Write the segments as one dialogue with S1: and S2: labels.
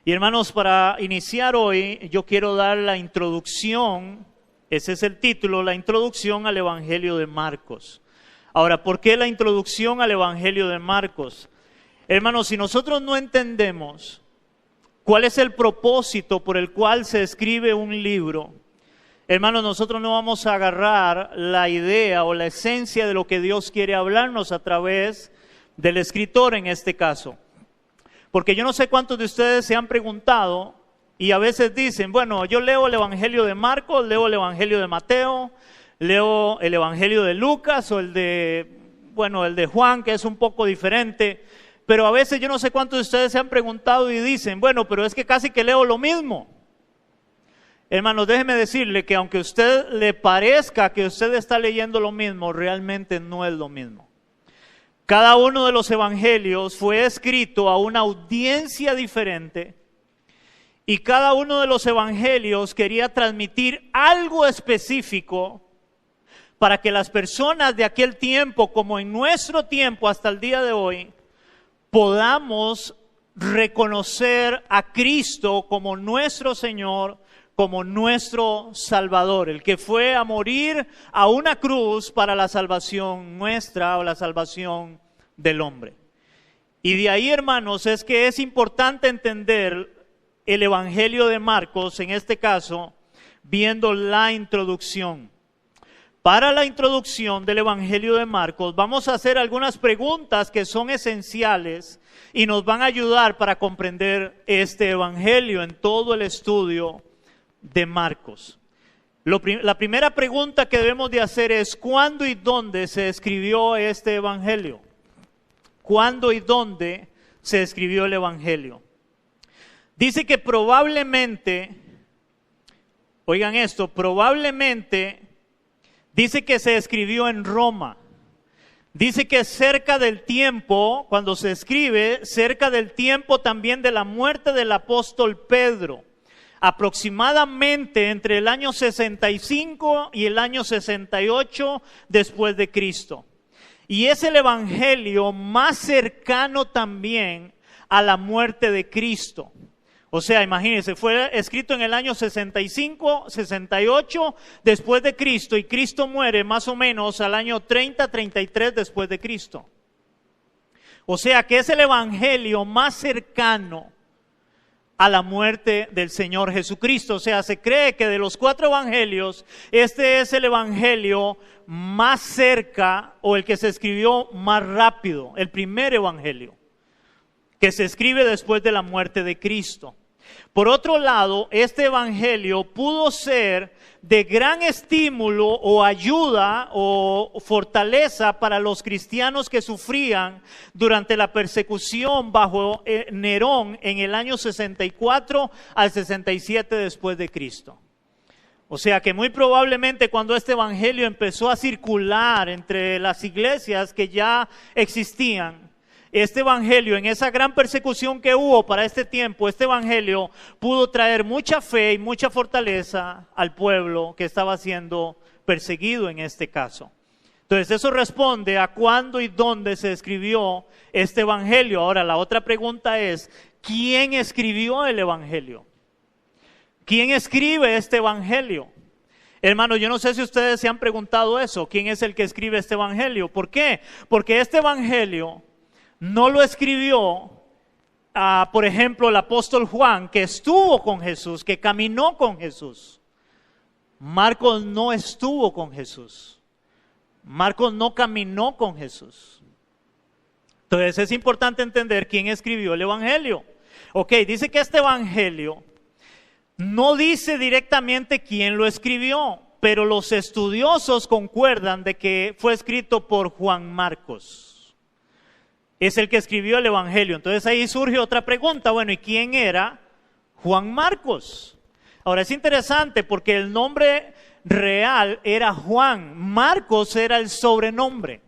S1: Y hermanos, para iniciar hoy, yo quiero dar la introducción, ese es el título, la introducción al Evangelio de Marcos. Ahora, ¿por qué la introducción al Evangelio de Marcos? Hermanos, si nosotros no entendemos cuál es el propósito por el cual se escribe un libro, hermanos, nosotros no vamos a agarrar la idea o la esencia de lo que Dios quiere hablarnos a través del escritor en este caso. Porque yo no sé cuántos de ustedes se han preguntado y a veces dicen, bueno, yo leo el Evangelio de Marcos, leo el Evangelio de Mateo, leo el Evangelio de Lucas o el de Juan, que es un poco diferente. Pero a veces yo no sé cuántos de ustedes se han preguntado y dicen, bueno, pero es que casi que leo lo mismo. Hermanos, déjeme decirle que aunque a usted le parezca que usted está leyendo lo mismo, realmente no es lo mismo. Cada uno de los evangelios fue escrito a una audiencia diferente y cada uno de los evangelios quería transmitir algo específico para que las personas de aquel tiempo, como en nuestro tiempo hasta el día de hoy, podamos reconocer a Cristo como nuestro Señor, como nuestro Salvador, el que fue a morir a una cruz para la salvación nuestra o la salvación del hombre. Y de ahí, hermanos, es que es importante entender el Evangelio de Marcos, en este caso, viendo la introducción. Para la introducción del Evangelio de Marcos, vamos a hacer algunas preguntas que son esenciales y nos van a ayudar para comprender este Evangelio en todo el estudio de Marcos. La primera pregunta que debemos de hacer es, ¿cuándo y dónde se escribió este Evangelio? ¿Cuándo y dónde se escribió el Evangelio? Dice que probablemente, oigan esto, probablemente dice que se escribió en Roma. Dice que cerca del tiempo, cuando se escribe, cerca del tiempo también de la muerte del apóstol Pedro. Aproximadamente entre el año 65 y el año 68 después de Cristo. Y es el evangelio más cercano también a la muerte de Cristo. O sea, imagínense, fue escrito en el año 65, 68 después de Cristo y Cristo muere más o menos al año 30, 33 después de Cristo. O sea que es el evangelio más cercano a la muerte del Señor Jesucristo. O sea, se cree que de los 4 evangelios, este es el evangelio más cerca o el que se escribió más rápido, el primer evangelio que se escribe después de la muerte de Cristo. Por otro lado, este evangelio pudo ser de gran estímulo o ayuda o fortaleza para los cristianos que sufrían durante la persecución bajo Nerón en el año 64 al 67 después de Cristo. O sea que muy probablemente cuando este evangelio empezó a circular entre las iglesias que ya existían, este evangelio, en esa gran persecución que hubo para este tiempo, este evangelio pudo traer mucha fe y mucha fortaleza al pueblo que estaba siendo perseguido en este caso. Entonces eso responde a cuándo y dónde se escribió este evangelio. Ahora la otra pregunta es, ¿quién escribió el evangelio? ¿Quién escribe este evangelio? Hermano, yo no sé si ustedes se han preguntado eso, ¿quién es el que escribe este evangelio? ¿Por qué? Porque este evangelio no lo escribió, por ejemplo, el apóstol Juan, que estuvo con Jesús, que caminó con Jesús. Marcos no estuvo con Jesús. Marcos no caminó con Jesús. Entonces es importante entender quién escribió el evangelio. Ok, dice que este evangelio no dice directamente quién lo escribió, pero los estudiosos concuerdan de que fue escrito por Juan Marcos. Es el que escribió el evangelio. Entonces ahí surge otra pregunta. Bueno, ¿y quién era Juan Marcos? Ahora es interesante porque el nombre real era Juan. Marcos era el sobrenombre.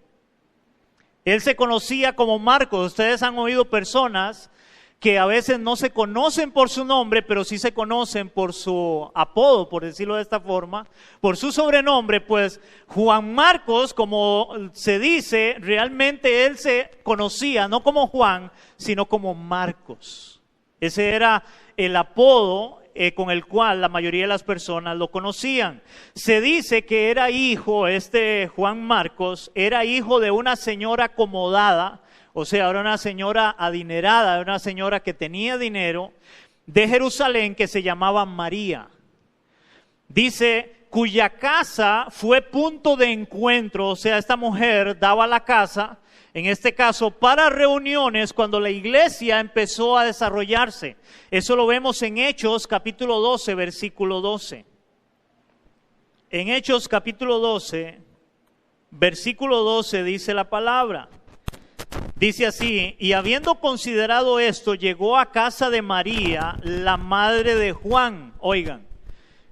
S1: Él se conocía como Marcos. Ustedes han oído personas que a veces no se conocen por su nombre, pero sí se conocen por su apodo, por decirlo de esta forma, por su sobrenombre. Pues Juan Marcos, como se dice, realmente él se conocía no como Juan, sino como Marcos. Ese era el apodo con el cual la mayoría de las personas lo conocían. Se dice que era hijo, Juan Marcos, era hijo de una señora acomodada, o sea, era una señora adinerada, era una señora que tenía dinero, de Jerusalén, que se llamaba María. Dice, cuya casa fue punto de encuentro, o sea, esta mujer daba la casa, en este caso, para reuniones cuando la iglesia empezó a desarrollarse. Eso lo vemos en Hechos capítulo 12, versículo 12. En Hechos capítulo 12, versículo 12 dice la palabra. Dice así, y habiendo considerado esto, llegó a casa de María, la madre de Juan. Oigan,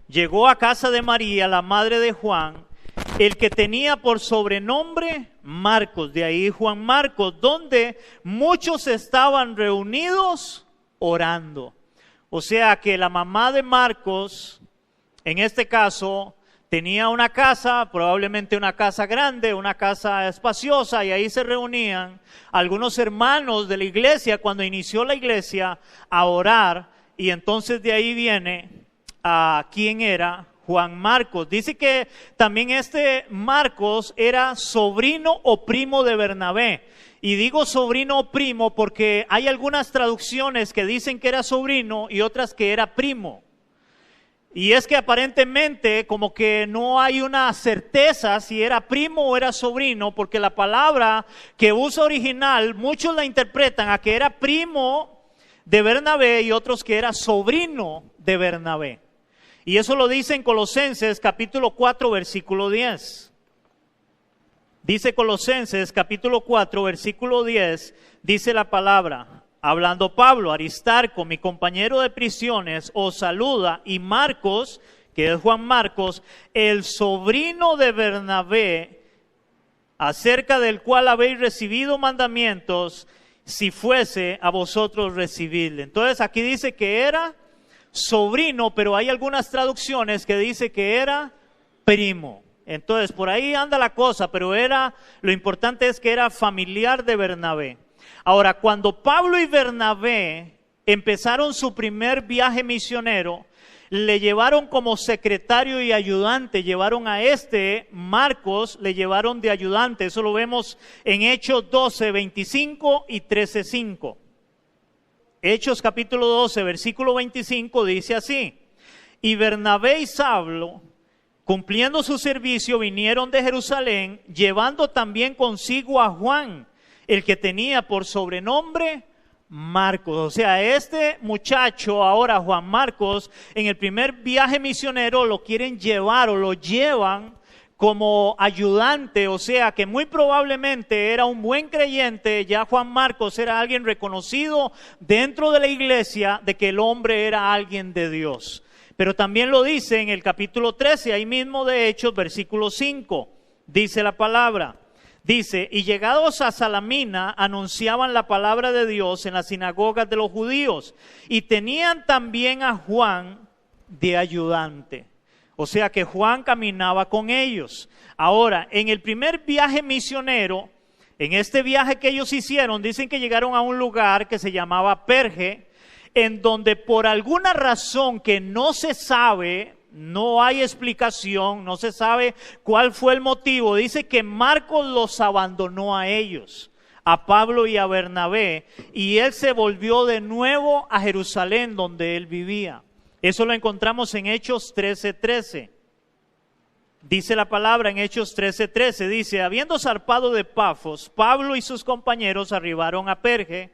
S1: llegó a casa de María, la madre de Juan, el que tenía por sobrenombre Marcos, de ahí Juan Marcos, donde muchos estaban reunidos orando. O sea que la mamá de Marcos, en este caso, tenía una casa, probablemente una casa grande, una casa espaciosa, y ahí se reunían algunos hermanos de la iglesia cuando inició la iglesia a orar, y entonces de ahí viene a quién era Juan Marcos. Dice que también Marcos era sobrino o primo de Bernabé. Y digo sobrino o primo porque hay algunas traducciones que dicen que era sobrino y otras que era primo. Y es que aparentemente como que no hay una certeza si era primo o era sobrino, porque la palabra que usa original, muchos la interpretan a que era primo de Bernabé y otros que era sobrino de Bernabé. Y eso lo dice en Colosenses capítulo 4, versículo 10. Dice Colosenses capítulo 4, versículo 10, dice la palabra, hablando Pablo, Aristarco, mi compañero de prisiones, os saluda, y Marcos, que es Juan Marcos, el sobrino de Bernabé, acerca del cual habéis recibido mandamientos, si fuese a vosotros recibirle. Entonces aquí dice que era sobrino, pero hay algunas traducciones que dice que era primo. Entonces por ahí anda la cosa, pero lo importante es que era familiar de Bernabé. Ahora, cuando Pablo y Bernabé empezaron su primer viaje misionero, le llevaron como secretario y ayudante, llevaron a Marcos, le llevaron de ayudante. Eso lo vemos en Hechos 12, 25 y 13, 5. Hechos capítulo 12, versículo 25 dice así, y Bernabé y Saulo, cumpliendo su servicio, vinieron de Jerusalén, llevando también consigo a Juan, el que tenía por sobrenombre Marcos. O sea, muchacho, ahora Juan Marcos, en el primer viaje misionero lo quieren llevar o lo llevan como ayudante, o sea que muy probablemente era un buen creyente. Ya Juan Marcos era alguien reconocido dentro de la iglesia de que el hombre era alguien de Dios. Pero también lo dice en el capítulo 13, ahí mismo de Hechos, versículo 5, dice la palabra. Dice, y llegados a Salamina, anunciaban la palabra de Dios en las sinagogas de los judíos, y tenían también a Juan de ayudante. O sea que Juan caminaba con ellos. Ahora, en el primer viaje misionero, en este viaje que ellos hicieron, dicen que llegaron a un lugar que se llamaba Perge, en donde por alguna razón que no se sabe, no hay explicación, no se sabe cuál fue el motivo, dice que Marcos los abandonó a ellos, a Pablo y a Bernabé, y él se volvió de nuevo a Jerusalén donde él vivía. Eso lo encontramos en Hechos 13:13. Dice la palabra en Hechos 13:13, dice, habiendo zarpado de Pafos, Pablo y sus compañeros arribaron a Perge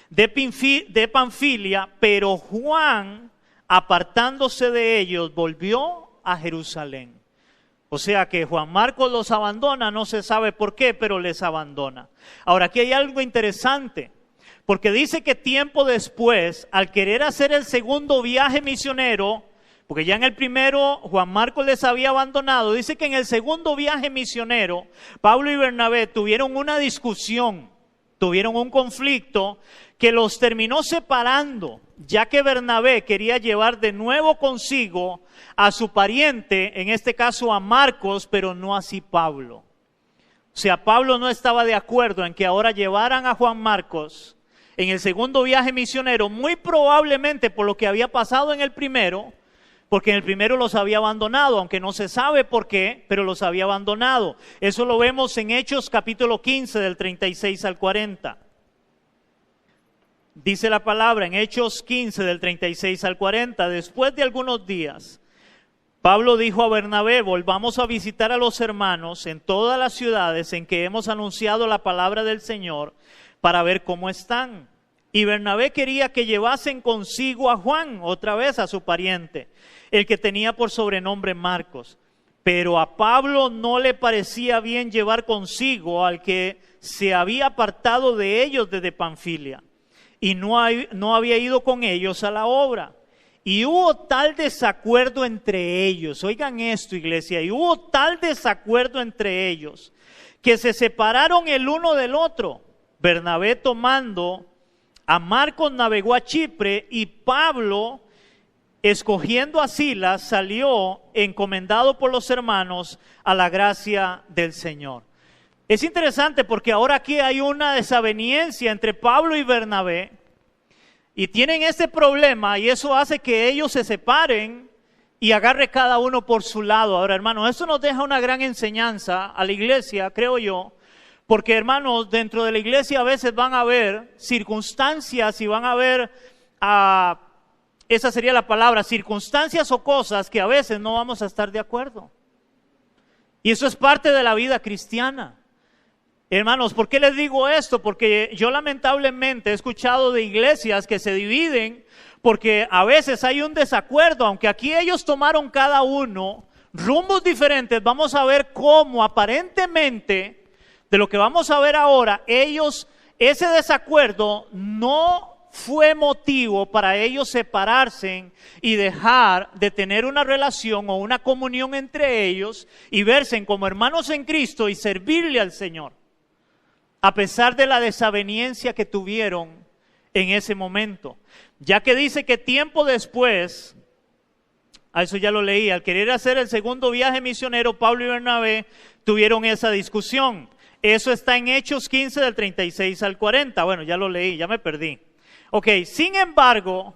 S1: de Panfilia, pero Juan, apartándose de ellos, volvió a Jerusalén. O sea que Juan Marcos los abandona, no se sabe por qué, pero les abandona. Ahora aquí hay algo interesante, porque dice que tiempo después, al querer hacer el segundo viaje misionero, porque ya en el primero Juan Marcos les había abandonado, dice que en el segundo viaje misionero, Pablo y Bernabé tuvieron una discusión, tuvieron un conflicto que los terminó separando, ya que Bernabé quería llevar de nuevo consigo a su pariente, en este caso a Marcos, pero no así Pablo. O sea, Pablo no estaba de acuerdo en que ahora llevaran a Juan Marcos en el segundo viaje misionero, muy probablemente por lo que había pasado en el primero, porque en el primero los había abandonado, aunque no se sabe por qué, pero los había abandonado. Eso lo vemos en Hechos capítulo 15 del 36 al 40. Dice la palabra en Hechos 15 del 36 al 40, después de algunos días, Pablo dijo a Bernabé, volvamos a visitar a los hermanos en todas las ciudades en que hemos anunciado la palabra del Señor para ver cómo están. Y Bernabé quería que llevasen consigo a Juan, otra vez a su pariente, el que tenía por sobrenombre Marcos. Pero a Pablo no le parecía bien llevar consigo al que se había apartado de ellos desde Panfilia y no había ido con ellos a la obra. Y hubo tal desacuerdo entre ellos, oigan esto, iglesia, y hubo tal desacuerdo entre ellos que se separaron el uno del otro. Bernabé, tomando a Marcos, navegó a Chipre, y Pablo, escogiendo a Silas, salió encomendado por los hermanos a la gracia del Señor. Es interesante porque ahora aquí hay una desaveniencia entre Pablo y Bernabé, y tienen ese problema, y eso hace que ellos se separen y agarre cada uno por su lado. Ahora, hermanos, esto nos deja una gran enseñanza a la iglesia, creo yo, porque, hermanos, dentro de la iglesia a veces van a haber circunstancias y van a haber, esa sería la palabra, circunstancias o cosas que a veces no vamos a estar de acuerdo. Y eso es parte de la vida cristiana. Hermanos, ¿por qué les digo esto? Porque yo lamentablemente he escuchado de iglesias que se dividen porque a veces hay un desacuerdo, aunque aquí ellos tomaron cada uno rumbos diferentes. Vamos a ver cómo aparentemente, de lo que vamos a ver ahora, ese desacuerdo no fue motivo para ellos separarse y dejar de tener una relación o una comunión entre ellos y verse como hermanos en Cristo y servirle al Señor, a pesar de la desaveniencia que tuvieron en ese momento. Ya que dice que tiempo después, a eso ya lo leí, al querer hacer el segundo viaje misionero, Pablo y Bernabé tuvieron esa discusión. Eso está en Hechos 15 del 36 al 40. Bueno, ya lo leí, ya me perdí. Ok, sin embargo,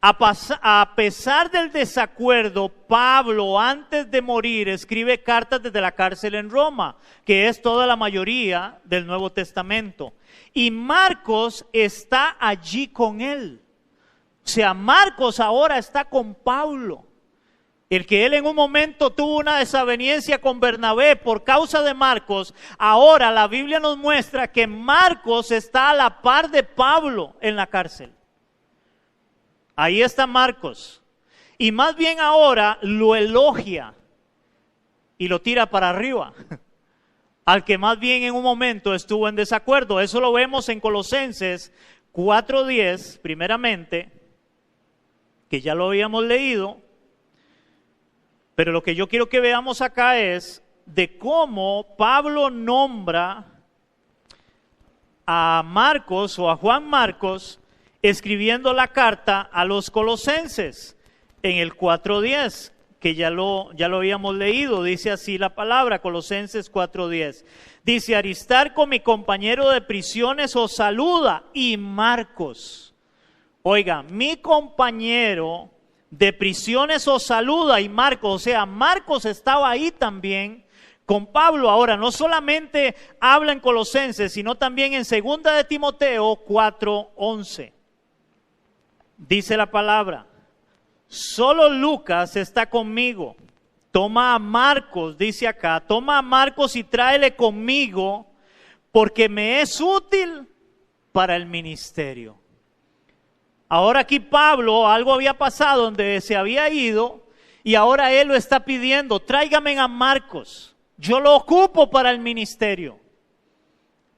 S1: a pesar del desacuerdo, Pablo, antes de morir, escribe cartas desde la cárcel en Roma, que es toda la mayoría del Nuevo Testamento. Y Marcos está allí con él. O sea, Marcos ahora está con Pablo. El que él en un momento tuvo una desaveniencia con Bernabé por causa de Marcos, ahora la Biblia nos muestra que Marcos está a la par de Pablo en la cárcel. Ahí está Marcos. Y más bien ahora lo elogia y lo tira para arriba. Al que más bien en un momento estuvo en desacuerdo. Eso lo vemos en Colosenses 4:10, primeramente, que ya lo habíamos leído. Pero lo que yo quiero que veamos acá es de cómo Pablo nombra a Marcos o a Juan Marcos escribiendo la carta a los colosenses en el 4:10, que ya lo habíamos leído. Dice así la palabra, Colosenses 4:10. Dice, Aristarco, mi compañero de prisiones, os saluda, y Marcos. Oiga, mi compañero de prisiones os saluda, y Marcos, o sea, Marcos estaba ahí también con Pablo. Ahora, no solamente habla en Colosenses, sino también en 2 de Timoteo 4:11. Dice la palabra, solo Lucas está conmigo. Toma a Marcos, dice acá, toma a Marcos y tráele conmigo, porque me es útil para el ministerio. Ahora aquí Pablo, algo había pasado donde se había ido y ahora él lo está pidiendo, tráigame a Marcos, yo lo ocupo para el ministerio.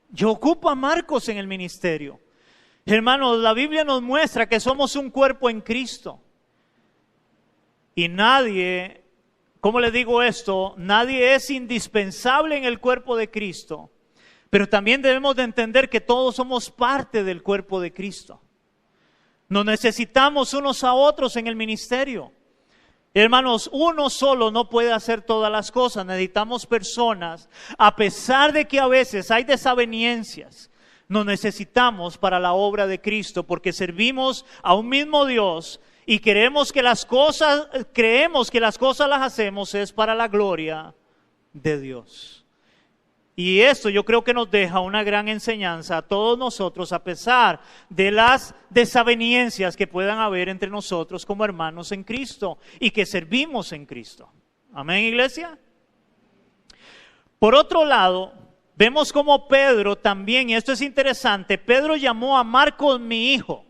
S1: Yo ocupo a Marcos en el ministerio. Hermanos, la Biblia nos muestra que somos un cuerpo en Cristo. Y nadie, ¿cómo le digo esto? Nadie es indispensable en el cuerpo de Cristo. Pero también debemos de entender que todos somos parte del cuerpo de Cristo. Nos necesitamos unos a otros en el ministerio. Hermanos, uno solo no puede hacer todas las cosas. Necesitamos personas, a pesar de que a veces hay desavenencias. nos necesitamos para la obra de Cristo, porque servimos a un mismo Dios y creemos que las cosas las hacemos es para la gloria de Dios. Y esto yo creo que nos deja una gran enseñanza a todos nosotros, a pesar de las desavenencias que puedan haber entre nosotros como hermanos en Cristo y que servimos en Cristo. Amén, iglesia. Por otro lado, vemos como Pedro también, y esto es interesante, Pedro llamó a Marcos mi hijo.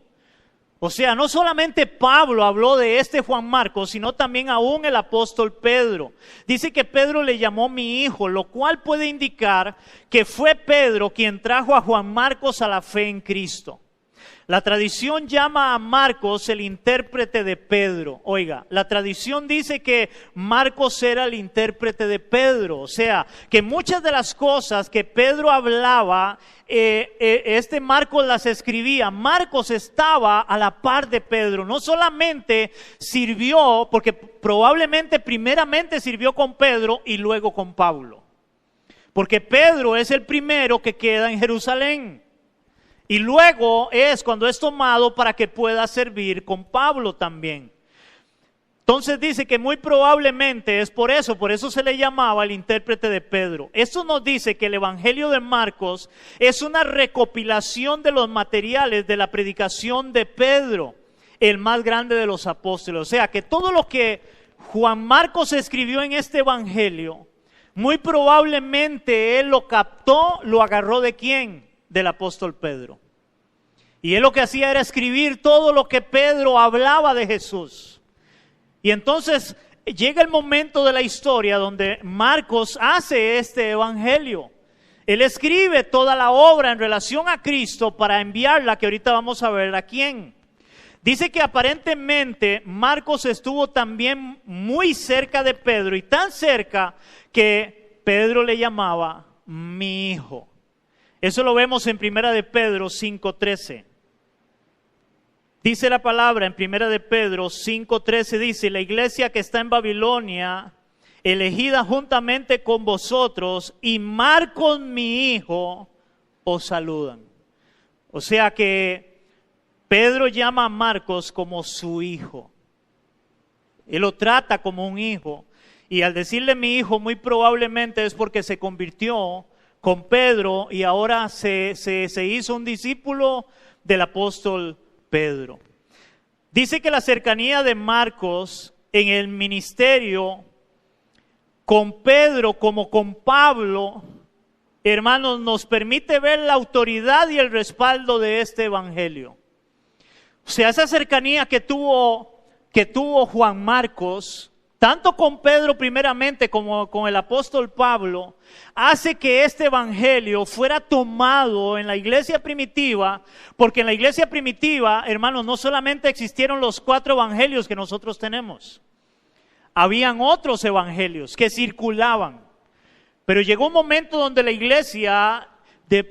S1: O sea, no solamente Pablo habló de este Juan Marcos, sino también aún el apóstol Pedro. Dice que Pedro le llamó mi hijo, lo cual puede indicar que fue Pedro quien trajo a Juan Marcos a la fe en Cristo. La tradición llama a Marcos el intérprete de Pedro. Oiga, la tradición dice que Marcos era el intérprete de Pedro. O sea, que muchas de las cosas que Pedro hablaba, este Marcos las escribía. Marcos estaba a la par de Pedro. No solamente sirvió, porque probablemente primeramente sirvió con Pedro y luego con Pablo. Porque Pedro es el primero que queda en Jerusalén. Y luego es cuando es tomado para que pueda servir con Pablo también. Entonces dice que muy probablemente es por eso se le llamaba el intérprete de Pedro. Esto nos dice que el Evangelio de Marcos es una recopilación de los materiales de la predicación de Pedro, el más grande de los apóstoles. O sea que todo lo que Juan Marcos escribió en este Evangelio, muy probablemente él lo captó, lo agarró ¿de quién? Del apóstol Pedro. Y él lo que hacía era escribir todo lo que Pedro hablaba de Jesús. Y entonces llega el momento de la historia donde Marcos hace este evangelio. Él escribe toda la obra en relación a Cristo para enviarla, que ahorita vamos a ver a quién. Dice que aparentemente Marcos estuvo también muy cerca de Pedro, y tan cerca que Pedro le llamaba mi hijo. Eso lo vemos en 1 de Pedro 5:13. Dice la palabra en 1 de Pedro 5:13, dice: la iglesia que está en Babilonia, elegida juntamente con vosotros, y Marcos mi hijo, os saludan. O sea que Pedro llama a Marcos como su hijo. Él lo trata como un hijo. Y al decirle mi hijo, muy probablemente es porque se convirtió con Pedro y ahora se hizo un discípulo del apóstol Pedro. Dice que la cercanía de Marcos en el ministerio con Pedro como con Pablo, hermanos, nos permite ver la autoridad y el respaldo de este evangelio. O sea, esa cercanía que tuvo Juan Marcos, tanto con Pedro primeramente como con el apóstol Pablo, hace que este evangelio fuera tomado en la iglesia primitiva, porque en la iglesia primitiva, hermanos, no solamente existieron los 4 evangelios que nosotros tenemos, habían otros evangelios que circulaban, pero llegó un momento donde la iglesia,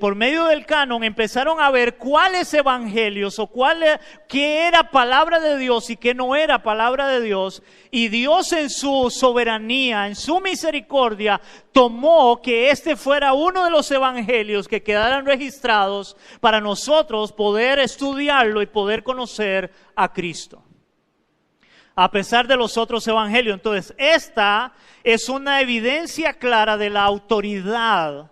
S1: por medio del canon, empezaron a ver cuáles evangelios o qué era palabra de Dios y qué no era palabra de Dios. Y Dios en su soberanía, en su misericordia, tomó que este fuera uno de los evangelios que quedaran registrados para nosotros poder estudiarlo y poder conocer a Cristo, a pesar de los otros evangelios. Entonces, esta es una evidencia clara de la autoridad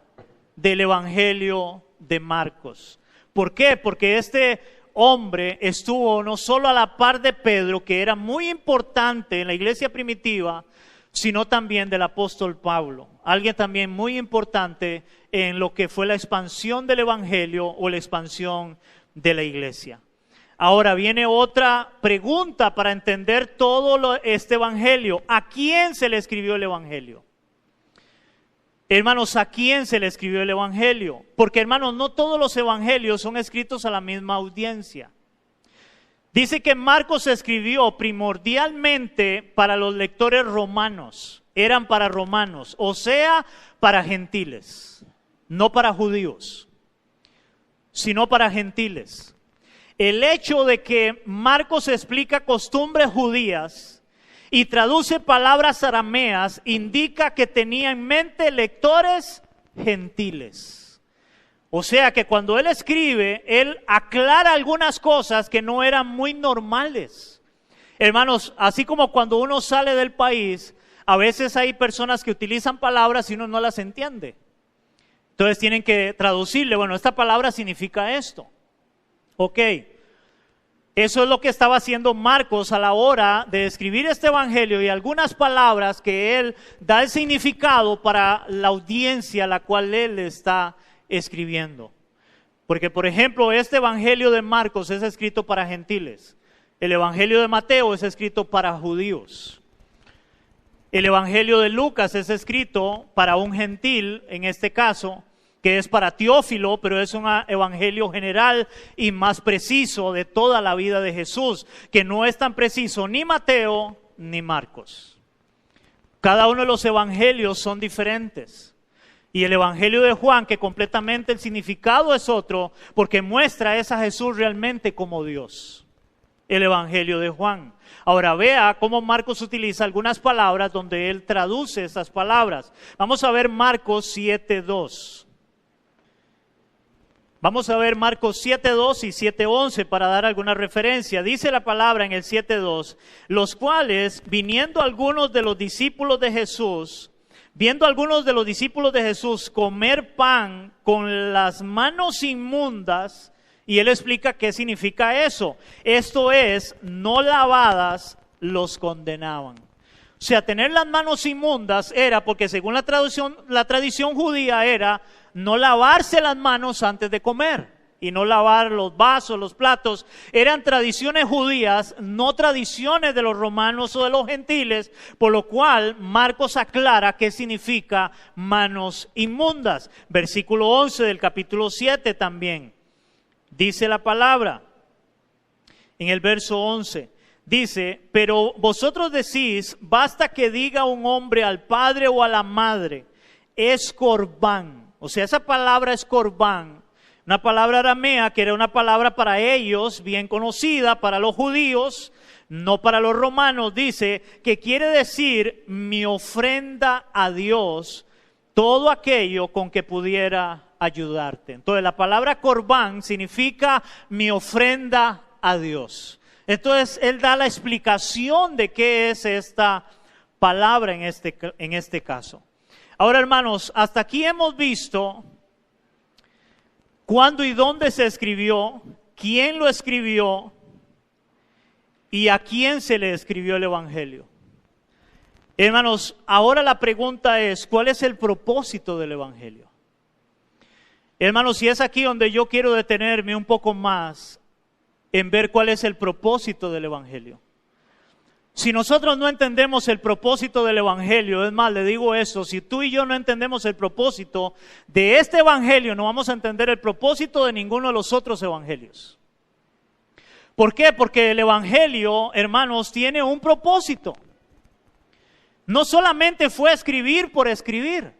S1: del evangelio de Marcos. ¿Por qué? Porque este hombre estuvo no solo a la par de Pedro, que era muy importante en la iglesia primitiva, sino también del apóstol Pablo, alguien también muy importante en lo que fue la expansión del evangelio o la expansión de la iglesia. Ahora viene otra pregunta para entender todo este evangelio. ¿A quién se le escribió el evangelio? Hermanos, ¿a quién se le escribió el evangelio? Porque, hermanos, no todos los evangelios son escritos a la misma audiencia. Dice que Marcos se escribió primordialmente para los lectores romanos. Eran para romanos, o sea, para gentiles. No para judíos, sino para gentiles. El hecho de que Marcos explica costumbres judías y traduce palabras arameas indica que tenía en mente lectores gentiles. O sea que cuando él escribe, él aclara algunas cosas que no eran muy normales. Hermanos, así como cuando uno sale del país, a veces hay personas que utilizan palabras y uno no las entiende. Entonces tienen que traducirle, bueno, esta palabra significa esto. Ok, eso es lo que estaba haciendo Marcos a la hora de escribir este evangelio y algunas palabras que él da el significado para la audiencia a la cual él está escribiendo. Porque, por ejemplo, este evangelio de Marcos es escrito para gentiles. El evangelio de Mateo es escrito para judíos. El evangelio de Lucas es escrito para un gentil, en este caso, que es para Teófilo, pero es un evangelio general y más preciso de toda la vida de Jesús, que no es tan preciso ni Mateo ni Marcos. Cada uno de los evangelios son diferentes. Y el evangelio de Juan, que completamente el significado es otro, porque muestra a Jesús realmente como Dios. El evangelio de Juan. Ahora vea cómo Marcos utiliza algunas palabras donde él traduce esas palabras. Vamos a ver Marcos 7:2. Vamos a ver Marcos 7:2 y 7:11 para dar alguna referencia. Dice la palabra en el 7:2, los cuales, viendo algunos de los discípulos de Jesús, comer pan con las manos inmundas, y él explica qué significa eso. Esto es, no lavadas, los condenaban. O sea, tener las manos inmundas era porque según la tradición judía era no lavarse las manos antes de comer y no lavar los vasos, los platos. Eran tradiciones judías, no tradiciones de los romanos o de los gentiles, por lo cual Marcos aclara qué significa manos inmundas. Versículo 11 del capítulo 7 también. Dice la palabra en el verso 11. Dice, pero vosotros decís, basta que diga un hombre al padre o a la madre, es corbán. O sea, esa palabra es corbán, una palabra aramea que era una palabra para ellos, bien conocida, para los judíos, no para los romanos. Dice que quiere decir mi ofrenda a Dios, todo aquello con que pudiera ayudarte. Entonces la palabra corbán significa mi ofrenda a Dios. Entonces, él da la explicación de qué es esta palabra en este caso. Ahora, hermanos, hasta aquí hemos visto cuándo y dónde se escribió, quién lo escribió y a quién se le escribió el evangelio. Hermanos, ahora la pregunta es, ¿cuál es el propósito del evangelio? Hermanos, y es aquí donde yo quiero detenerme un poco más en ver cuál es el propósito del evangelio. Si nosotros no entendemos el propósito del evangelio, es más, le digo eso, si tú y yo no entendemos el propósito de este evangelio, no vamos a entender el propósito de ninguno de los otros evangelios. ¿Por qué? Porque el evangelio, hermanos, tiene un propósito. No solamente fue escribir por escribir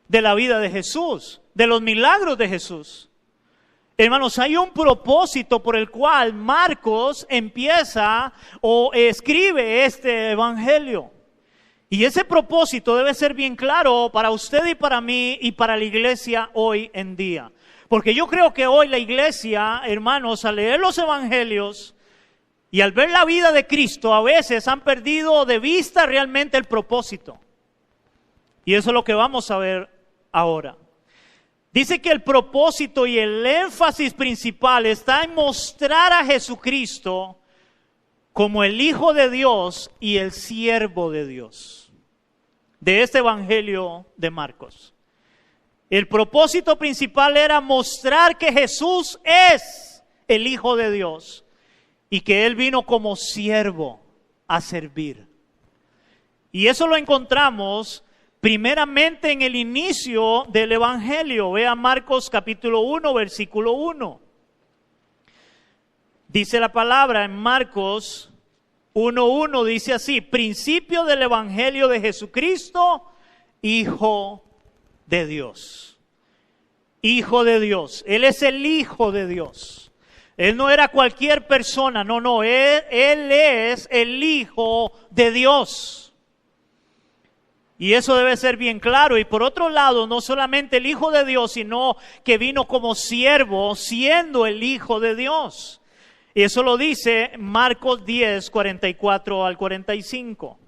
S1: de la vida de Jesús, de los milagros de Jesús. Hermanos, hay un propósito por el cual Marcos empieza o escribe este evangelio. Y ese propósito debe ser bien claro para usted y para mí y para la iglesia hoy en día. Porque yo creo que hoy la iglesia, hermanos, al leer los evangelios y al ver la vida de Cristo, a veces han perdido de vista realmente el propósito. Y eso es lo que vamos a ver ahora. Dice que el propósito y el énfasis principal está en mostrar a Jesucristo como el Hijo de Dios y el siervo de Dios. De este evangelio de Marcos. El propósito principal era mostrar que Jesús es el Hijo de Dios y que Él vino como siervo a servir. Y eso lo encontramos primeramente en el inicio del evangelio. Vea Marcos capítulo 1, versículo 1. Dice la palabra en Marcos 1:1, dice así: principio del evangelio de Jesucristo, Hijo de Dios. Hijo de Dios. Él es el Hijo de Dios. Él no era cualquier persona, no, él es el Hijo de Dios. Y eso debe ser bien claro. Y por otro lado, no solamente el Hijo de Dios, sino que vino como siervo, siendo el Hijo de Dios. Y eso lo dice Marcos 10, 44 al 45.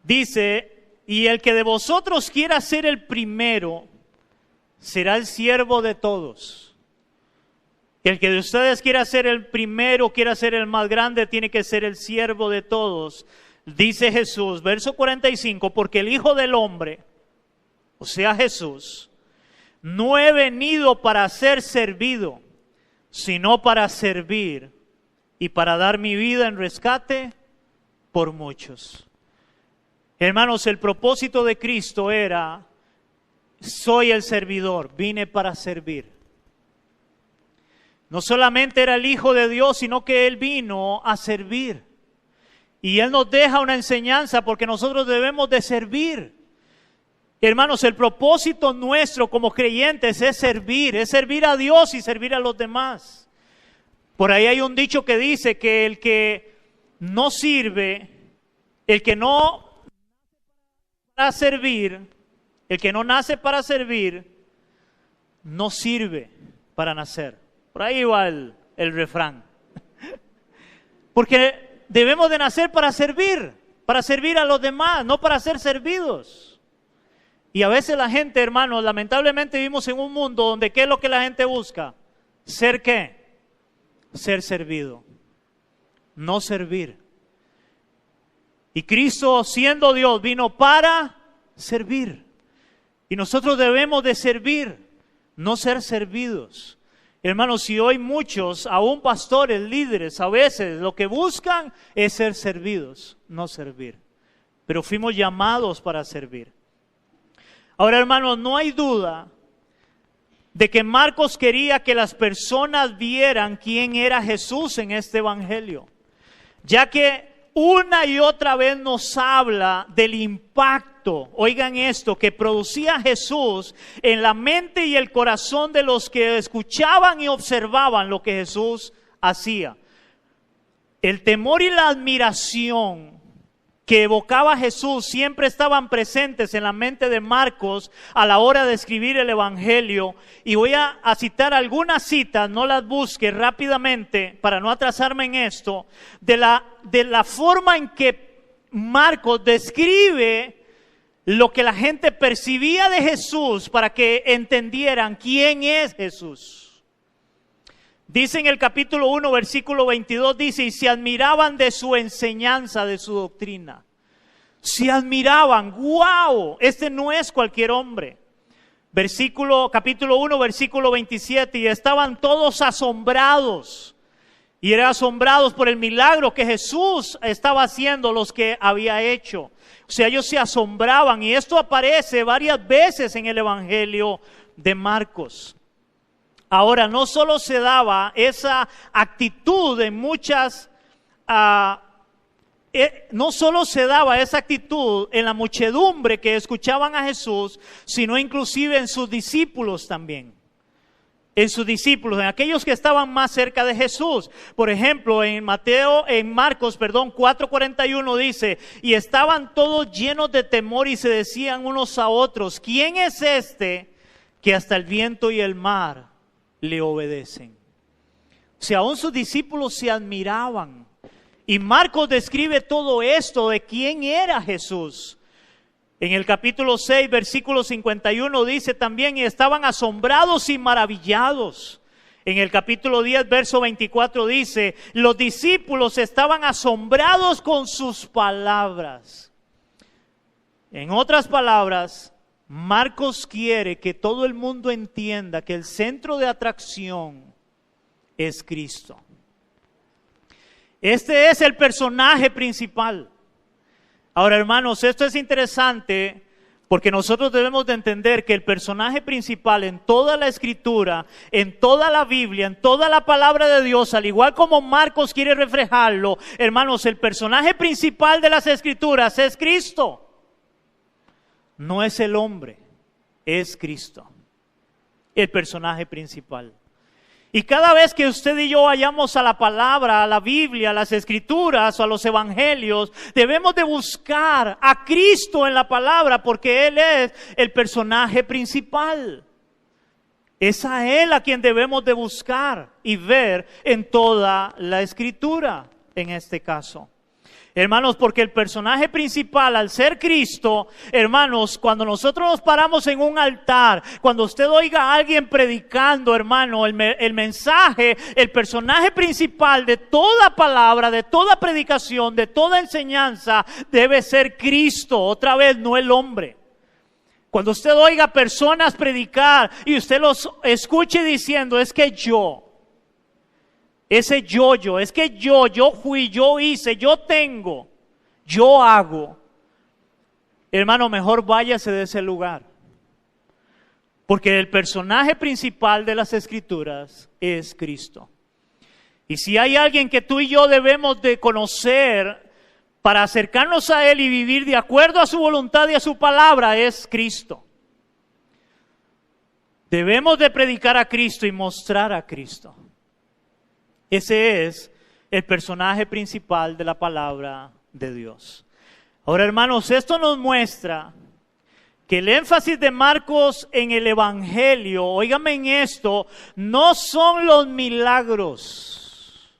S1: Dice, y el que de vosotros quiera ser el primero, será el siervo de todos. El que de ustedes quiera ser el primero, quiera ser el más grande, tiene que ser el siervo de todos. Dice Jesús, verso 45, porque el Hijo del Hombre, o sea Jesús, no he venido para ser servido, sino para servir y para dar mi vida en rescate por muchos. Hermanos, el propósito de Cristo era, soy el servidor, vine para servir. No solamente era el Hijo de Dios, sino que Él vino a servir. Y Él nos deja una enseñanza porque nosotros debemos de servir. Hermanos, el propósito nuestro como creyentes es servir a Dios y servir a los demás. Por ahí hay un dicho que dice que el que no sirve, el que no para servir, el que no nace para servir, no sirve para nacer. Por ahí va el refrán. Porque debemos de nacer para servir a los demás, no para ser servidos. Y a veces la gente, hermanos, lamentablemente vivimos en un mundo donde ¿qué es lo que la gente busca? ¿Ser qué? Ser servido, no servir. Y Cristo, siendo Dios, vino para servir. Y nosotros debemos de servir, no ser servidos. Hermanos, si hoy muchos, aún pastores, líderes, a veces lo que buscan es ser servidos, no servir. Pero fuimos llamados para servir. Ahora, hermanos, no hay duda de que Marcos quería que las personas vieran quién era Jesús en este evangelio, ya que una y otra vez nos habla del impacto, oigan esto, que producía Jesús en la mente y el corazón de los que escuchaban y observaban lo que Jesús hacía. El temor y la admiración que evocaba Jesús siempre estaban presentes en la mente de Marcos a la hora de escribir el evangelio. Y voy a citar algunas citas, no las busque rápidamente para no atrasarme en esto, de la forma en que Marcos describe lo que la gente percibía de Jesús para que entendieran quién es Jesús. Dice en el capítulo 1, versículo 22, dice, y se admiraban de su enseñanza, de su doctrina. Se admiraban, wow, este no es cualquier hombre. Capítulo 1, versículo 27, y estaban todos asombrados. Y eran asombrados por el milagro que Jesús estaba haciendo, los que había hecho. O sea, ellos se asombraban, y esto aparece varias veces en el evangelio de Marcos. Ahora, no solo se daba esa actitud en muchas, no solo se daba esa actitud en la muchedumbre que escuchaban a Jesús, sino inclusive en sus discípulos también. En sus discípulos, en aquellos que estaban más cerca de Jesús. Por ejemplo, en Marcos 4:41 dice, y estaban todos llenos de temor y se decían unos a otros, ¿quién es este que hasta el viento y el mar le obedecen? O sea, aún sus discípulos se admiraban. Y Marcos describe todo esto de quién era Jesús. En el capítulo 6, versículo 51 dice también, y estaban asombrados y maravillados. En el capítulo 10, verso 24 dice, los discípulos estaban asombrados con sus palabras. En otras palabras, Marcos quiere que todo el mundo entienda que el centro de atracción es Cristo. Este es el personaje principal. Ahora, hermanos, esto es interesante porque nosotros debemos de entender que el personaje principal en toda la Escritura, en toda la Biblia, en toda la palabra de Dios, al igual como Marcos quiere reflejarlo, hermanos, el personaje principal de las Escrituras es Cristo. No es el hombre, es Cristo, el personaje principal. Y cada vez que usted y yo vayamos a la palabra, a la Biblia, a las Escrituras o a los Evangelios, debemos de buscar a Cristo en la palabra porque Él es el personaje principal. Es a Él a quien debemos de buscar y ver en toda la Escritura, en este caso. Hermanos, porque el personaje principal, al ser Cristo, hermanos, cuando nosotros nos paramos en un altar, cuando usted oiga a alguien predicando, hermano, el mensaje, el personaje principal de toda palabra, de toda predicación, de toda enseñanza, debe ser Cristo, otra vez, no el hombre. Cuando usted oiga personas predicar y usted los escuche diciendo, es que yo, ese yo, es que yo fui, yo hice, yo tengo, yo hago. Hermano, mejor váyase de ese lugar. Porque el personaje principal de las Escrituras es Cristo. Y si hay alguien que tú y yo debemos de conocer para acercarnos a Él y vivir de acuerdo a su voluntad y a su palabra, es Cristo. Debemos de predicar a Cristo y mostrar a Cristo. Ese es el personaje principal de la palabra de Dios. Ahora, hermanos, esto nos muestra que el énfasis de Marcos en el Evangelio, óigame en esto, no son los milagros.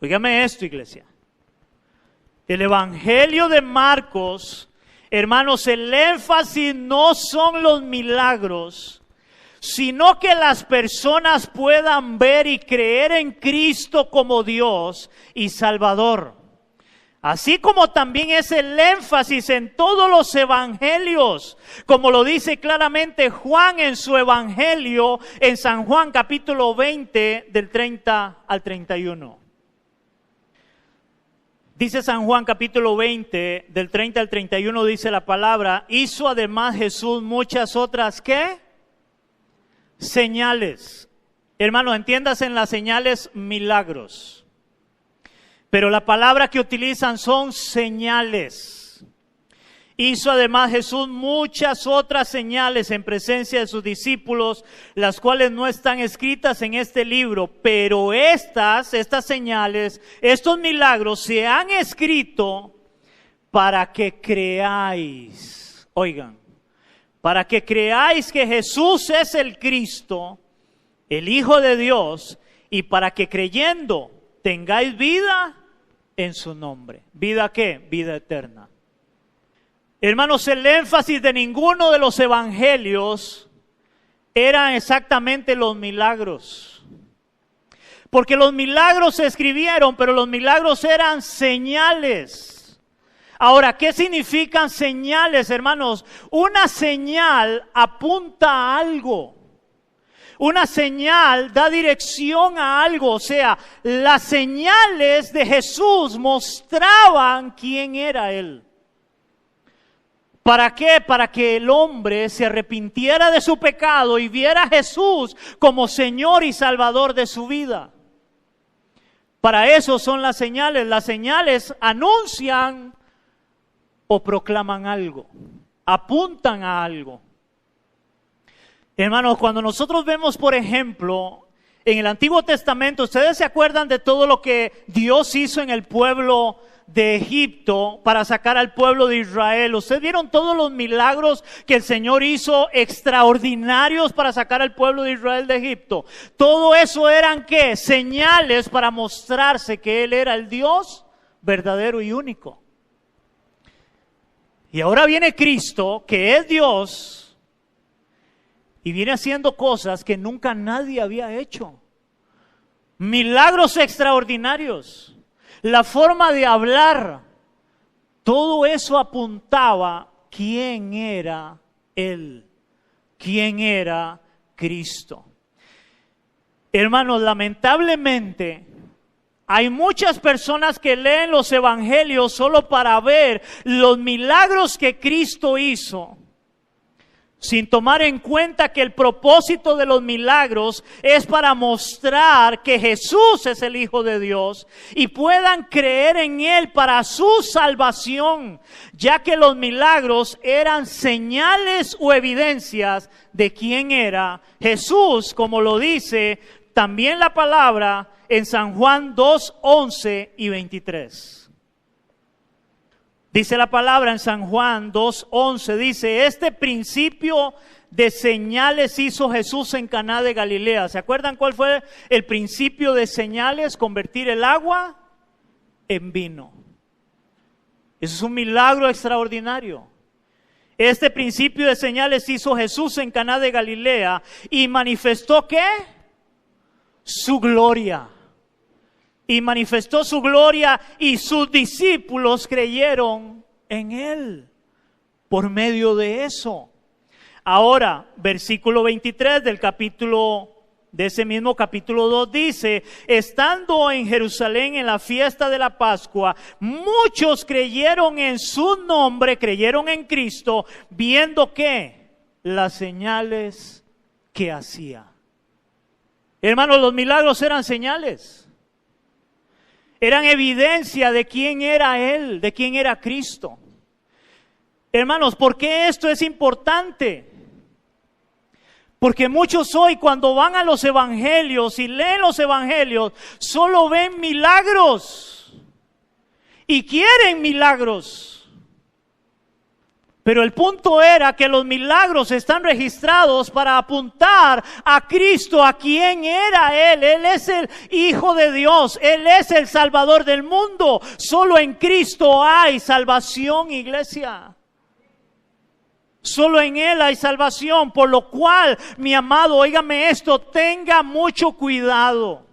S1: Óigame esto, iglesia. El Evangelio de Marcos, hermanos, el énfasis no son los milagros, sino que las personas puedan ver y creer en Cristo como Dios y Salvador. Así como también es el énfasis en todos los evangelios, como lo dice claramente Juan en su evangelio, en San Juan capítulo 20, del 30 al 31. Dice San Juan capítulo 20, del 30 al 31, dice la palabra, hizo además Jesús muchas otras, ¿qué? Señales. Hermano, entiendas en las señales milagros. Pero la palabra que utilizan son señales. Hizo además Jesús muchas otras señales en presencia de sus discípulos, las cuales no están escritas en este libro, pero estas señales, estos milagros se han escrito para que creáis. Oigan, para que creáis que Jesús es el Cristo, el Hijo de Dios, y para que creyendo tengáis vida en su nombre. ¿Vida qué? Vida eterna. Hermanos, el énfasis de ninguno de los evangelios eran exactamente los milagros. Porque los milagros se escribieron, pero los milagros eran señales. Ahora, ¿qué significan señales, hermanos? Una señal apunta a algo. Una señal da dirección a algo. O sea, las señales de Jesús mostraban quién era Él. ¿Para qué? Para que el hombre se arrepintiera de su pecado y viera a Jesús como Señor y Salvador de su vida. Para eso son las señales. Las señales anuncian o proclaman algo, apuntan a algo. Hermanos, cuando nosotros vemos, por ejemplo, en el Antiguo Testamento, ¿ustedes se acuerdan de todo lo que Dios hizo en el pueblo de Egipto para sacar al pueblo de Israel? ¿Ustedes vieron todos los milagros que el Señor hizo extraordinarios para sacar al pueblo de Israel de Egipto? Todo eso eran, ¿qué? Señales para mostrarse que Él era el Dios verdadero y único. Y ahora viene Cristo, que es Dios, y viene haciendo cosas que nunca nadie había hecho. Milagros extraordinarios, la forma de hablar, todo eso apuntaba quién era Él, quién era Cristo. Hermanos, lamentablemente, hay muchas personas que leen los evangelios solo para ver los milagros que Cristo hizo, sin tomar en cuenta que el propósito de los milagros es para mostrar que Jesús es el Hijo de Dios y puedan creer en Él para su salvación, ya que los milagros eran señales o evidencias de quién era Jesús, como lo dice también la palabra en San Juan 2, 11 y 23. Dice la palabra en San Juan 2:11, dice, este principio de señales hizo Jesús en Caná de Galilea. ¿Se acuerdan cuál fue el principio de señales? Convertir el agua en vino. Eso es un milagro extraordinario. Este principio de señales hizo Jesús en Caná de Galilea y manifestó ¿qué? Su gloria. Y manifestó su gloria y sus discípulos creyeron en Él por medio de eso. Ahora, versículo 23 de ese mismo capítulo 2 dice, estando en Jerusalén en la fiesta de la Pascua, muchos creyeron en su nombre, creyeron en Cristo, viendo ¿qué? Las señales que hacía. Hermanos, los milagros eran señales. Eran evidencia de quién era Él, de quién era Cristo. Hermanos, ¿por qué esto es importante? Porque muchos hoy cuando van a los evangelios y leen los evangelios, solo ven milagros y quieren milagros. Pero el punto era que los milagros están registrados para apuntar a Cristo, a quién era Él. Él es el Hijo de Dios, Él es el Salvador del mundo. Solo en Cristo hay salvación, iglesia. Solo en Él hay salvación, por lo cual, mi amado, óigame esto, tenga mucho cuidado.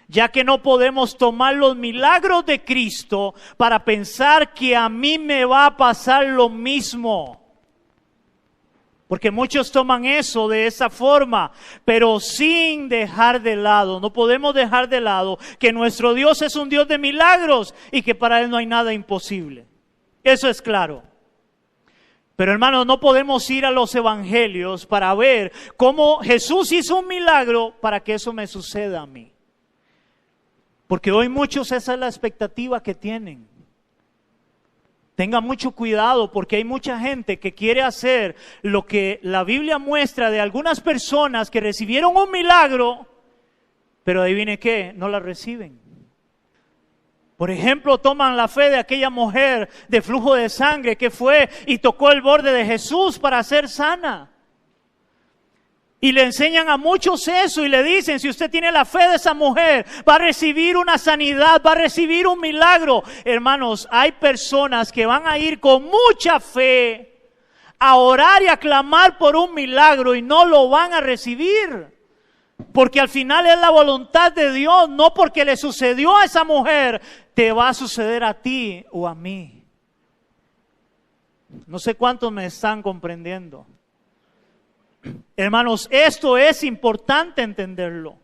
S1: Ya que no podemos tomar los milagros de Cristo para pensar que a mí me va a pasar lo mismo. Porque muchos toman eso de esa forma, pero sin dejar de lado. No podemos dejar de lado que nuestro Dios es un Dios de milagros y que para Él no hay nada imposible. Eso es claro. Pero hermanos, no podemos ir a los evangelios para ver cómo Jesús hizo un milagro para que eso me suceda a mí. Porque hoy muchos esa es la expectativa que tienen. Tenga mucho cuidado porque hay mucha gente que quiere hacer lo que la Biblia muestra de algunas personas que recibieron un milagro, pero adivine qué, no la reciben. Por ejemplo, toman la fe de aquella mujer de flujo de sangre que fue y tocó el borde de Jesús para ser sana. Y le enseñan a muchos eso y le dicen, si usted tiene la fe de esa mujer, va a recibir una sanidad, va a recibir un milagro. Hermanos, hay personas que van a ir con mucha fe a orar y a clamar por un milagro y no lo van a recibir. Porque al final es la voluntad de Dios, no porque le sucedió a esa mujer, te va a suceder a ti o a mí. No sé cuántos me están comprendiendo. Hermanos, esto es importante entenderlo.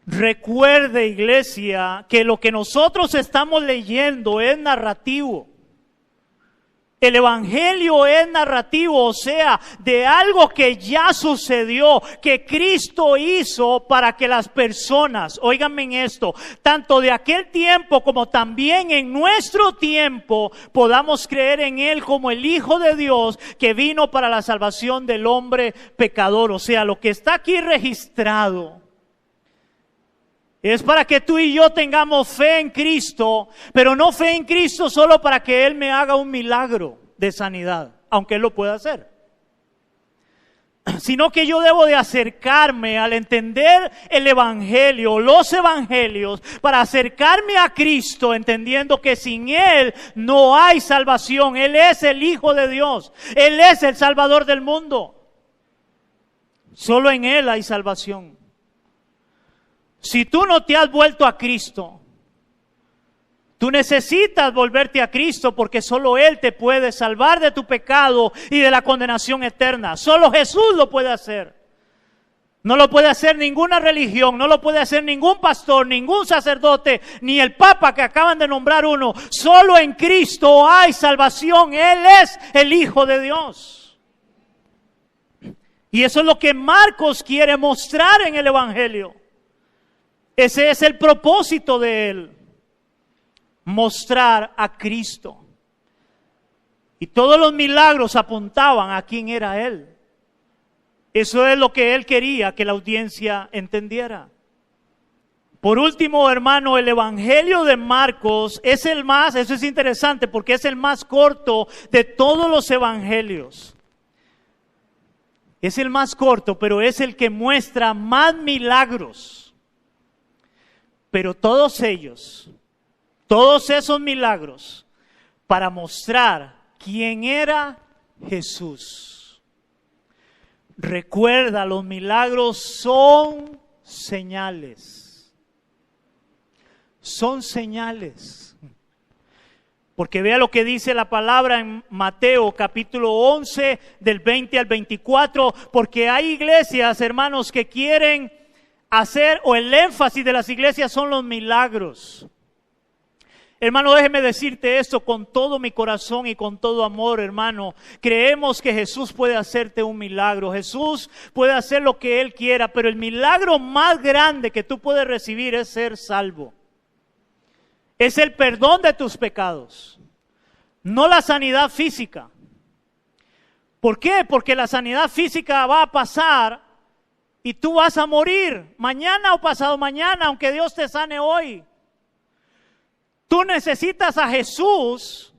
S1: Recuerde, iglesia, que lo que nosotros estamos leyendo es narrativo. El evangelio es narrativo, o sea, de algo que ya sucedió, que Cristo hizo para que las personas, óiganme en esto, tanto de aquel tiempo como también en nuestro tiempo, podamos creer en Él como el Hijo de Dios que vino para la salvación del hombre pecador. O sea, lo que está aquí registrado es para que tú y yo tengamos fe en Cristo, pero no fe en Cristo solo para que Él me haga un milagro de sanidad, aunque Él lo pueda hacer. Sino que yo debo de acercarme al entender el evangelio, los evangelios, para acercarme a Cristo, entendiendo que sin Él no hay salvación. Él es el Hijo de Dios, Él es el Salvador del mundo. Solo en Él hay salvación. Si tú no te has vuelto a Cristo, tú necesitas volverte a Cristo porque solo Él te puede salvar de tu pecado y de la condenación eterna. Solo Jesús lo puede hacer. No lo puede hacer ninguna religión, no lo puede hacer ningún pastor, ningún sacerdote, ni el Papa que acaban de nombrar uno. Solo en Cristo hay salvación. Él es el Hijo de Dios. Y eso es lo que Marcos quiere mostrar en el Evangelio. Ese es el propósito de él. Mostrar a Cristo. Y todos los milagros apuntaban a quién era él. Eso es lo que él quería que la audiencia entendiera. Por último, hermano, el Evangelio de Marcos es el más, eso es interesante porque es el más corto de todos los evangelios. Es el más corto, pero es el que muestra más milagros. Pero todos ellos, todos esos milagros, para mostrar quién era Jesús. Recuerda, los milagros son señales. Son señales. Porque vea lo que dice la palabra en Mateo capítulo 11 del 20 al 24. Porque hay iglesias, hermanos, que quieren hacer, o el énfasis de las iglesias son los milagros. Hermano, déjeme decirte esto con todo mi corazón y con todo amor, hermano. Creemos que Jesús puede hacerte un milagro. Jesús puede hacer lo que Él quiera, pero el milagro más grande que tú puedes recibir es ser salvo. Es el perdón de tus pecados, no la sanidad física. ¿Por qué? Porque la sanidad física va a pasar y tú vas a morir mañana o pasado mañana, aunque Dios te sane hoy. Tú necesitas a Jesús,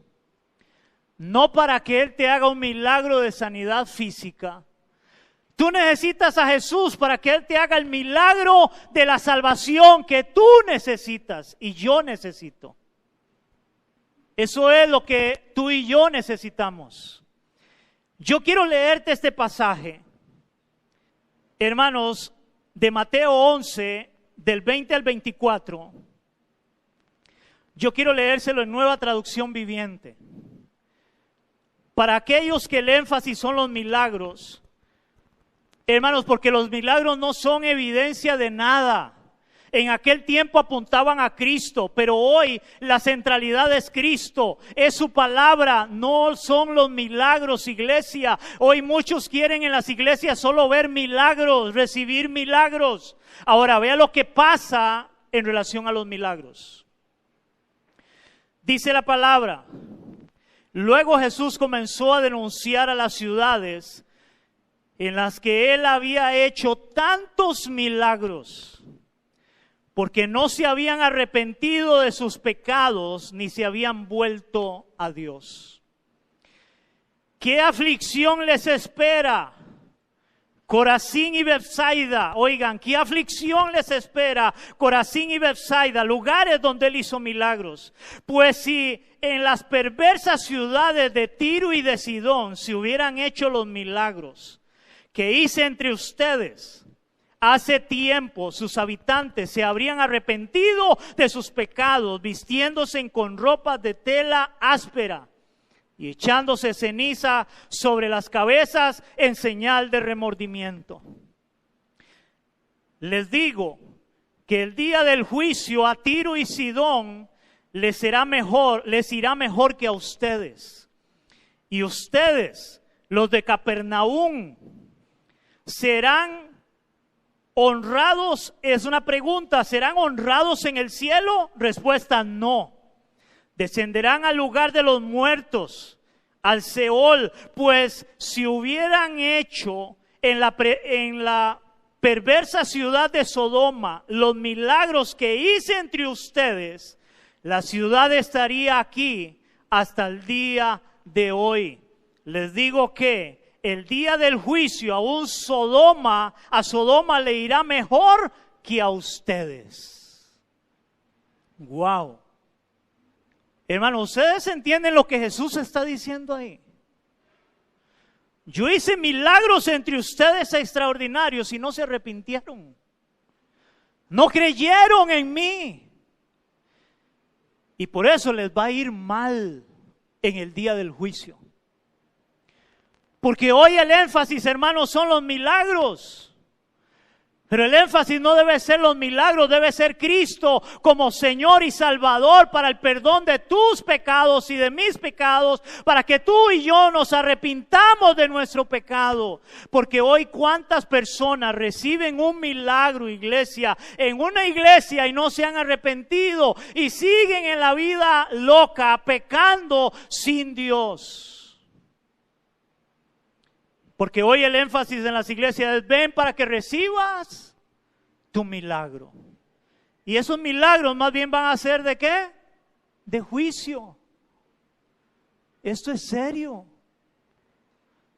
S1: no para que Él te haga un milagro de sanidad física. Tú necesitas a Jesús para que Él te haga el milagro de la salvación que tú necesitas y yo necesito. Eso es lo que tú y yo necesitamos. Yo quiero leerte este pasaje, hermanos, de Mateo 11, del 20 al 24. Yo quiero leérselo en Nueva Traducción Viviente. Para aquellos que el énfasis son los milagros, hermanos, porque los milagros no son evidencia de nada. En aquel tiempo apuntaban a Cristo, pero hoy la centralidad es Cristo, es su palabra, no son los milagros, iglesia. Hoy muchos quieren en las iglesias solo ver milagros, recibir milagros. Ahora vea lo que pasa en relación a los milagros. Dice la palabra: luego Jesús comenzó a denunciar a las ciudades en las que Él había hecho tantos milagros, porque no se habían arrepentido de sus pecados, ni se habían vuelto a Dios. ¿Qué aflicción les espera? Corazín y Betsaida, oigan, ¿qué aflicción les espera? Corazín y Betsaida, lugares donde Él hizo milagros. Pues si en las perversas ciudades de Tiro y de Sidón se hubieran hecho los milagros que hice entre ustedes, hace tiempo sus habitantes se habrían arrepentido de sus pecados, vistiéndose con ropas de tela áspera y echándose ceniza sobre las cabezas en señal de remordimiento. Les digo que el día del juicio a Tiro y Sidón les irá mejor que a ustedes. Y ustedes, los de Capernaum, ¿serán honrados? Es una pregunta. ¿Serán honrados en el cielo? Respuesta: no. Descenderán al lugar de los muertos, al Seol, pues si hubieran hecho en la perversa ciudad de Sodoma los milagros que hice entre ustedes, la ciudad estaría aquí hasta el día de hoy. Les digo que el día del juicio a Sodoma le irá mejor que a ustedes. Wow. Hermanos, ¿ustedes entienden lo que Jesús está diciendo ahí? Yo hice milagros entre ustedes extraordinarios y no se arrepintieron. No creyeron en mí. Y por eso les va a ir mal en el día del juicio. Porque hoy el énfasis, hermanos, son los milagros. Pero el énfasis no debe ser los milagros, debe ser Cristo como Señor y Salvador para el perdón de tus pecados y de mis pecados, para que tú y yo nos arrepintamos de nuestro pecado. Porque hoy cuántas personas reciben un milagro, iglesia, en una iglesia y no se han arrepentido y siguen en la vida loca, pecando sin Dios. Porque hoy el énfasis en las iglesias es: ven para que recibas tu milagro. Y esos milagros más bien van a ser ¿de qué? De juicio. Esto es serio.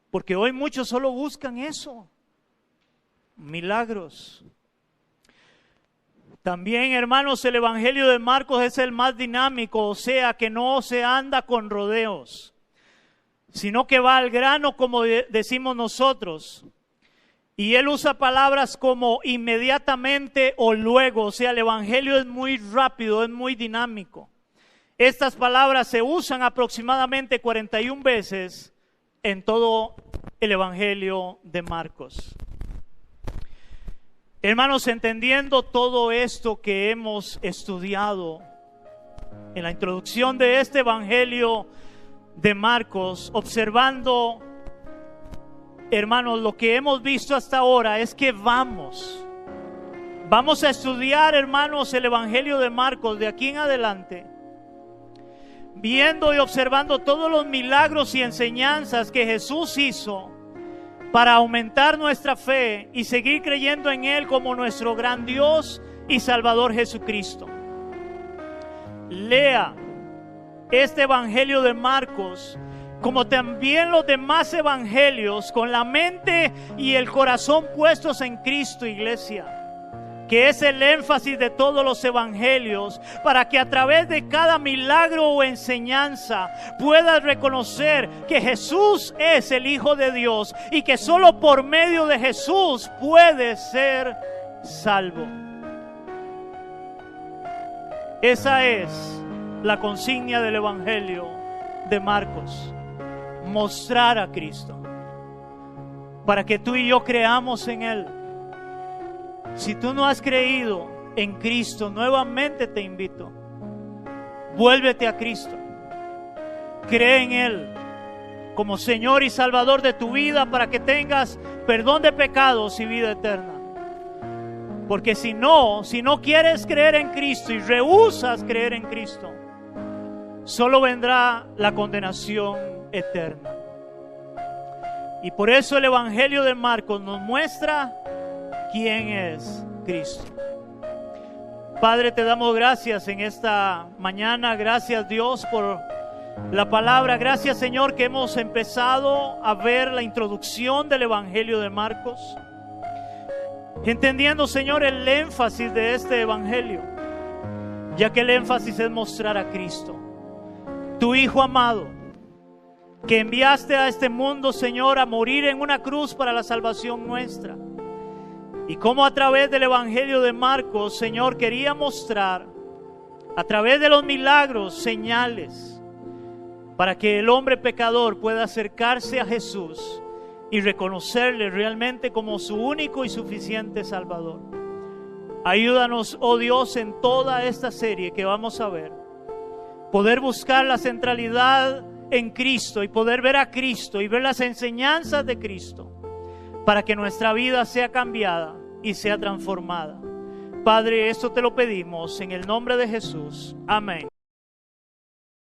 S1: Porque hoy muchos solo buscan eso. Milagros. También, hermanos, el Evangelio de Marcos es el más dinámico, o sea que no se anda con rodeos, sino que va al grano, como decimos nosotros. Y él usa palabras como inmediatamente o luego, o sea, el evangelio es muy rápido, es muy dinámico. Estas palabras se usan aproximadamente 41 veces en todo el evangelio de Marcos. Hermanos, entendiendo todo esto que hemos estudiado en la introducción de este evangelio de Marcos, observando, hermanos, lo que hemos visto hasta ahora es que vamos a estudiar, hermanos, el Evangelio de Marcos de aquí en adelante, viendo y observando todos los milagros y enseñanzas que Jesús hizo para aumentar nuestra fe y seguir creyendo en Él como nuestro gran Dios y Salvador Jesucristo. Lea este evangelio de Marcos, como también los demás evangelios, con la mente y el corazón puestos en Cristo, iglesia, que es el énfasis de todos los evangelios, para que a través de cada milagro o enseñanza puedas reconocer que Jesús es el Hijo de Dios y que solo por medio de Jesús puedes ser salvo. Esa es la consigna del Evangelio de Marcos: mostrar a Cristo, para que tú y yo creamos en Él. Si tú no has creído en Cristo, nuevamente te invito: vuélvete a Cristo, cree en Él como Señor y Salvador de tu vida, para que tengas perdón de pecados y vida eterna. Porque si no quieres creer en Cristo y rehusas creer en Cristo, solo vendrá la condenación eterna. Y por eso el Evangelio de Marcos nos muestra quién es Cristo. Padre, te damos gracias en esta mañana. Gracias, Dios, por la palabra. Gracias, Señor, que hemos empezado a ver la introducción del Evangelio de Marcos, entendiendo, Señor, el énfasis de este Evangelio, ya que el énfasis es mostrar a Cristo, tu Hijo amado, que enviaste a este mundo, Señor, a morir en una cruz para la salvación nuestra. Y cómo a través del Evangelio de Marcos, Señor, quería mostrar, a través de los milagros, señales, para que el hombre pecador pueda acercarse a Jesús y reconocerle realmente como su único y suficiente Salvador. Ayúdanos, oh Dios, en toda esta serie que vamos a ver, poder buscar la centralidad en Cristo y poder ver a Cristo y ver las enseñanzas de Cristo, para que nuestra vida sea cambiada y sea transformada. Padre, esto te lo pedimos en el nombre de Jesús. Amén.